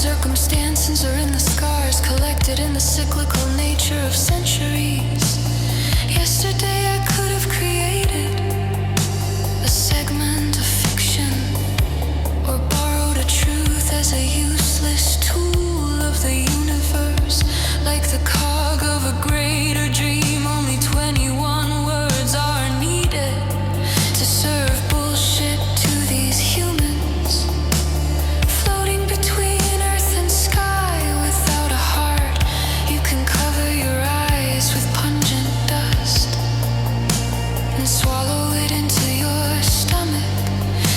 Circumstances are in the scars collected in the cyclical nature of centuries. Yesterday I could have created a segment of fiction or borrowed a truth as a useless tool of the universe, like the cog of a greater dream. Only 21 words are needed to serve bullshit to these humans, floating between earth and sky without a heart. You can cover your eyes with pungent dust and swallow it into your stomach.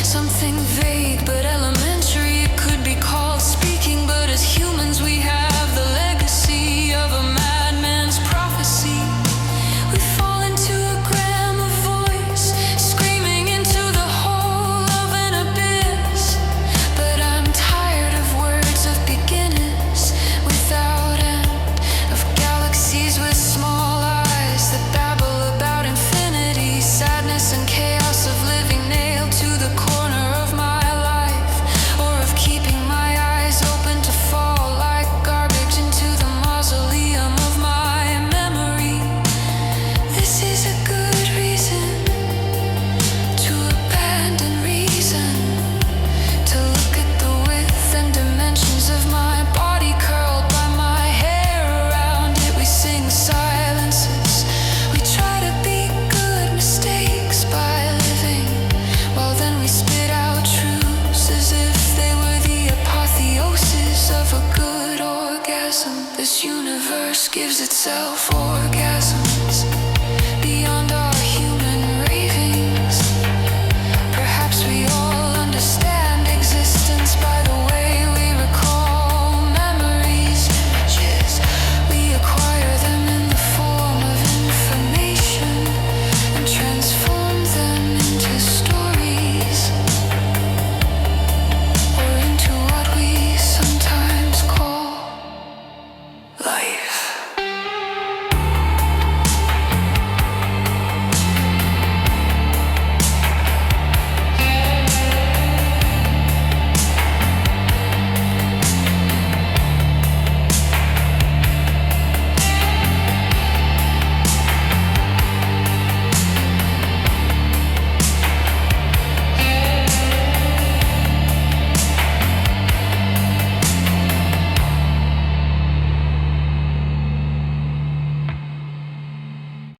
Something vague but elementary, it could be called speaking, but as humans we have the legacy of a madman's prophecy. We fall into a gram of voice, screaming into the hole of an abyss. But I'm tired of words of beginners without end, of galaxies with small eyes that babble about infinity, sadness and chaos, of living nailed to the corner of my life, or of keeping my eyes open to fall like garbage into the mausoleum of my memory. This is a good reason to abandon reason, to look at the width and dimensions of my body, curled by my hair around it. We sing silences, we try to be good mistakes by living, while then we spit out truths as if they were the apotheosis of a good orgasm. This universe gives itself orgasm.